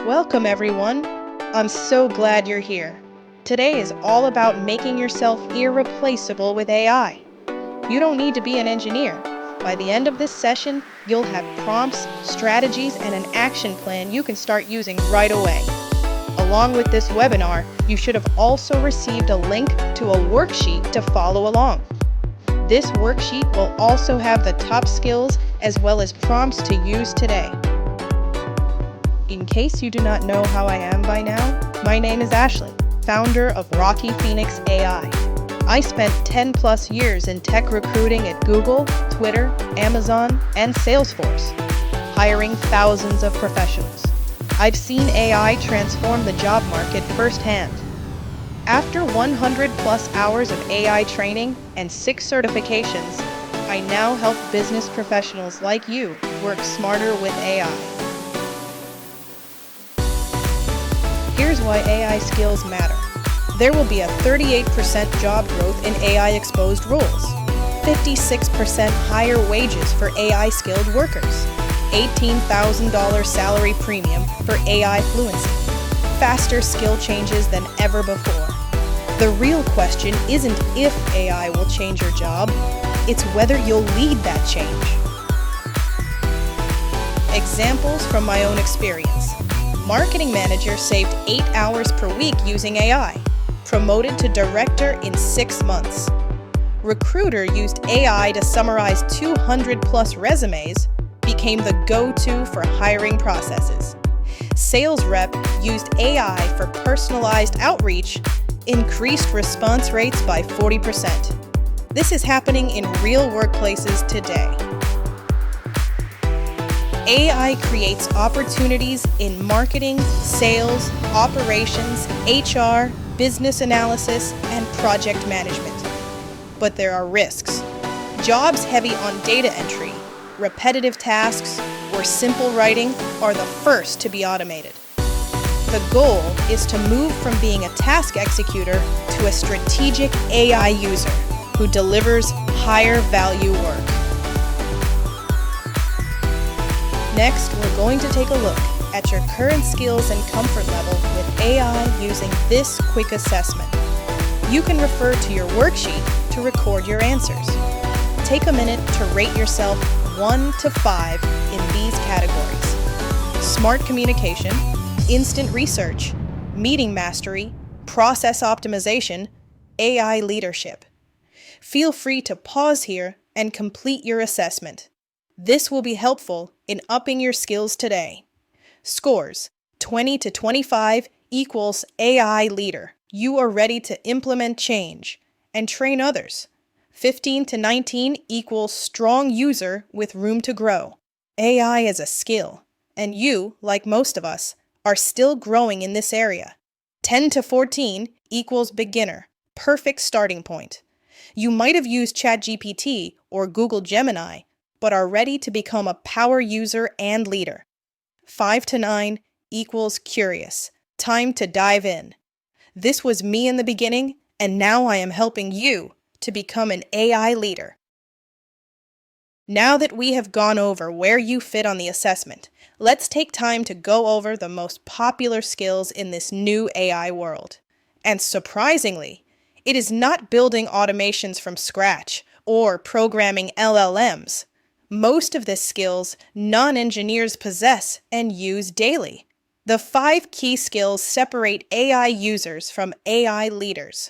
Welcome, everyone. I'm so glad you're here. Today is all about making yourself irreplaceable with AI. You don't need to be an engineer. By the end of this session, you'll have prompts, strategies, and an action plan you can start using right away. Along with this webinar, you should have also received a link to a worksheet to follow along. This worksheet will also have the top skills as well as prompts to use today. In case you do not know how I am by now, my name is Ashley, founder of Rocky Phoenix AI. I spent 10 plus years in tech recruiting at Google, Twitter, Amazon, and Salesforce, hiring thousands of professionals. I've seen AI transform the job market firsthand. After 100 plus hours of AI training and 6 certifications, I now help business professionals like you work smarter with AI. Here's why AI skills matter. There will be a 38% job growth in AI-exposed roles, 56% higher wages for AI-skilled workers, $18,000 salary premium for AI fluency, faster skill changes than ever before. The real question isn't if AI will change your job, it's whether you'll lead that change. Examples from my own experience. Marketing manager saved 8 hours per week using AI, promoted to director in 6 months. Recruiter used AI to summarize 200 plus resumes, became the go-to for hiring processes. Sales rep used AI for personalized outreach, increased response rates by 40%. This is happening in real workplaces today. AI creates opportunities in marketing, sales, operations, HR, business analysis, and project management. But there are risks. Jobs heavy on data entry, repetitive tasks, or simple writing are the first to be automated. The goal is to move from being a task executor to a strategic AI user who delivers higher value work. Next, we're going to take a look at your current skills and comfort level with AI using this quick assessment. You can refer to your worksheet to record your answers. Take a minute to rate yourself 1 to 5 in these categories: smart communication, instant research, meeting mastery, process optimization, AI leadership. Feel free to pause here and complete your assessment. This will be helpful in upping your skills today. Scores: 20 to 25 equals AI leader. You are ready to implement change and train others. 15 to 19 equals strong user with room to grow. AI is a skill, and you, like most of us, are still growing in this area. 10 to 14 equals beginner, perfect starting point. You might have used ChatGPT or Google Gemini, but are ready to become a power user and leader. 5 to 9 equals curious, time to dive in. This was me in the beginning, and now I am helping you to become an AI leader. Now that we have gone over where you fit on the assessment, let's take time to go over the most popular skills in this new AI world. And surprisingly, it is not building automations from scratch or programming LLMs. Most of the skills non-engineers possess and use daily. The 5 key skills separate AI users from AI leaders.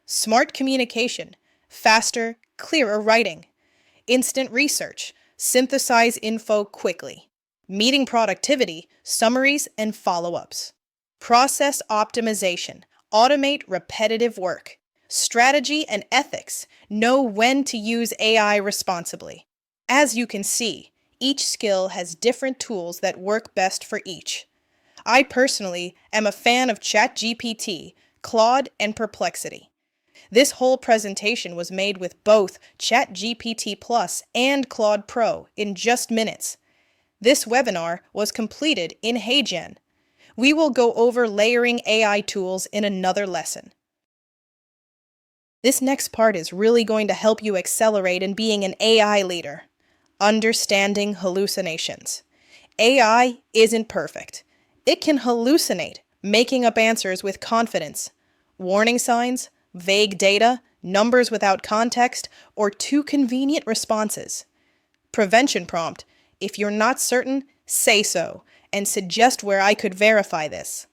Smart communication, faster, clearer writing. Instant research, synthesize info quickly. Meeting productivity, summaries and follow-ups. Process optimization, automate repetitive work. Strategy and ethics, know when to use AI responsibly. As you can see, each skill has different tools that work best for each. I personally am a fan of ChatGPT, Claude, and Perplexity. This whole presentation was made with both ChatGPT Plus and Claude Pro in just minutes. This webinar was completed in HeyGen. We will go over layering AI tools in another lesson. This next part is really going to help you accelerate in being an AI leader. Understanding hallucinations. AI isn't perfect. It can hallucinate, making up answers with confidence. Warning signs, vague data, numbers without context, or too convenient responses. Prevention prompt: if you're not certain, say so, and suggest where I could verify this.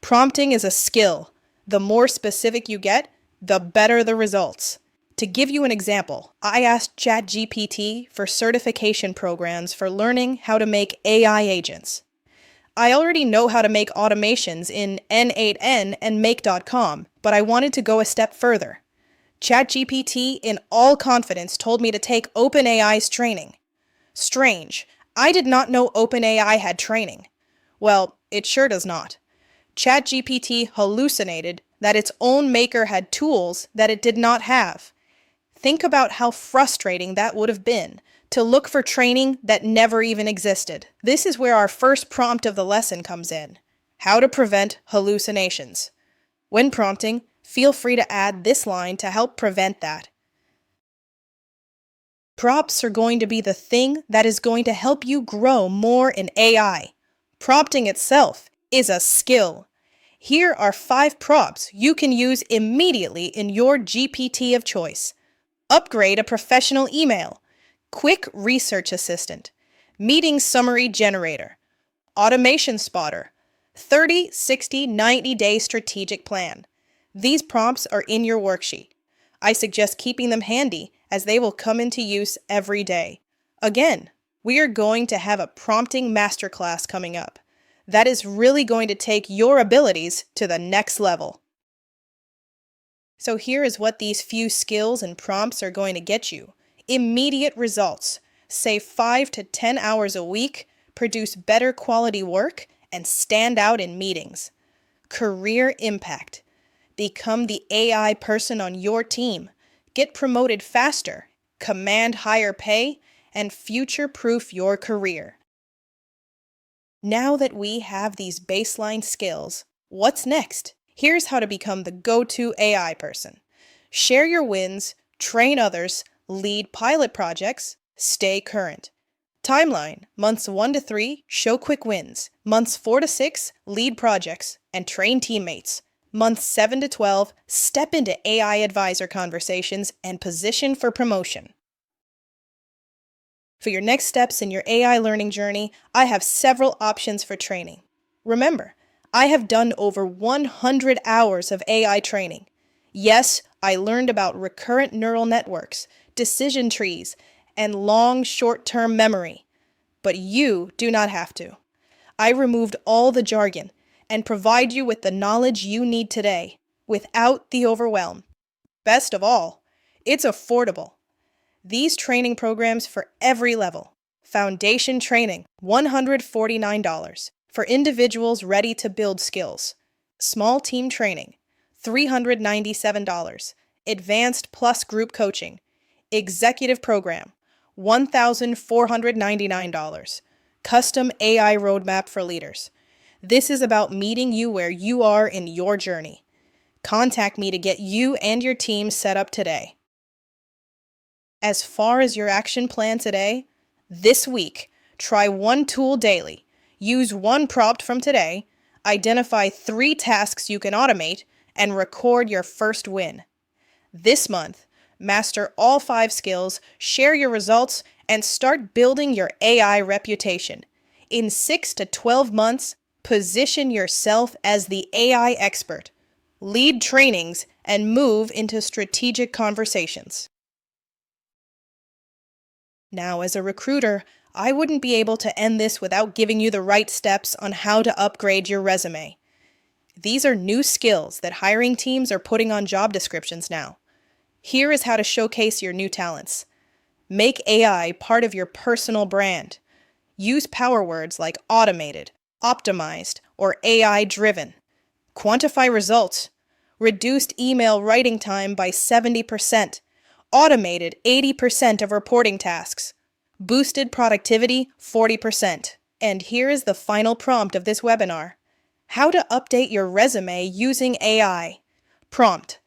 Prompting is a skill. The more specific you get, the better the results. To give you an example, I asked ChatGPT for certification programs for learning how to make AI agents. I already know how to make automations in N8N and Make.com, but I wanted to go a step further. ChatGPT, in all confidence, told me to take OpenAI's training. Strange. I did not know OpenAI had training. Well, it sure does not. ChatGPT hallucinated that its own maker had tools that it did not have. Think about how frustrating that would have been to look for training that never even existed. This is where our first prompt of the lesson comes in: how to prevent hallucinations. When prompting, feel free to add this line to help prevent that. Prompts are going to be the thing that is going to help you grow more in AI. Prompting itself is a skill. Here are 5 prompts you can use immediately in your GPT of choice. Upgrade a professional email. Quick research assistant. Meeting summary generator. Automation spotter. 30, 60, 90-day strategic plan. These prompts are in your worksheet. I suggest keeping them handy as they will come into use every day. Again, we are going to have a prompting masterclass coming up. That is really going to take your abilities to the next level. So here is what these few skills and prompts are going to get you. Immediate results. Save 5 to 10 hours a week, produce better quality work, and stand out in meetings. Career impact. Become the AI person on your team. Get promoted faster, command higher pay, and future-proof your career. Now that we have these baseline skills, what's next? Here's how to become the go-to AI person. Share your wins, train others, lead pilot projects, stay current. Timeline: months 1 to 3, show quick wins. Months 4 to 6, lead projects and train teammates. Months 7 to 12, step into AI advisor conversations and position for promotion. For your next steps in your AI learning journey, I have several options for training. Remember, I have done over 100 hours of AI training. Yes, I learned about recurrent neural networks, decision trees, and long short-term memory. But you do not have to. I removed all the jargon and provide you with the knowledge you need today, without the overwhelm. Best of all, it's affordable. These training programs for every level. Foundation training, $149 for individuals ready to build skills. Small team training, $397. Advanced plus group coaching. Executive program, $1,499. Custom AI roadmap for leaders. This is about meeting you where you are in your journey. Contact me to get you and your team set up today. As far as your action plan today, this week, try one tool daily, use one prompt from today, identify 3 tasks you can automate, and record your first win. This month, master all 5 skills, share your results, and start building your AI reputation. In 6 to 12 months, position yourself as the AI expert, lead trainings, and move into strategic conversations. Now, as a recruiter, I wouldn't be able to end this without giving you the right steps on how to upgrade your resume. These are new skills that hiring teams are putting on job descriptions now. Here is how to showcase your new talents. Make AI part of your personal brand. Use power words like automated, optimized, or AI-driven. Quantify results. Reduced email writing time by 70%. Automated 80% of reporting tasks. Boosted productivity 40%. And here is the final prompt of this webinar. How to update your resume using AI. Prompt: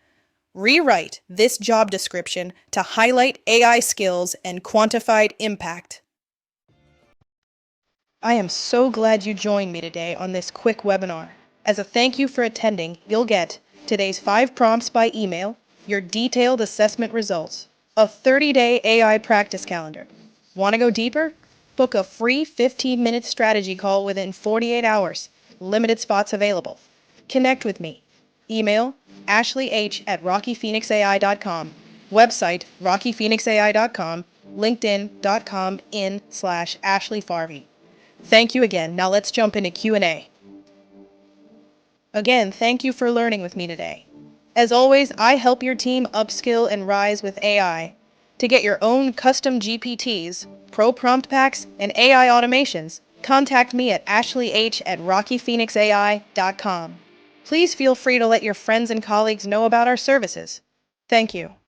rewrite this job description to highlight AI skills and quantified impact. I am so glad you joined me today on this quick webinar. As a thank you for attending, you'll get today's 5 prompts by email, your detailed assessment results, a 30-day AI practice calendar. Want to go deeper? Book a free 15-minute strategy call within 48 hours. Limited spots available. Connect with me. Email ashleyh@rockyphoenixai.com. Website rockyphoenixai.com. linkedin.com/ashleyfarvey. Thank you again. Now let's jump into Q&A. Again, thank you for learning with me today. As always, I help your team upskill and rise with AI. To get your own custom GPTs, pro prompt packs, and AI automations, contact me at ashleyh@rockyphoenixai.com. Please feel free to let your friends and colleagues know about our services. Thank you.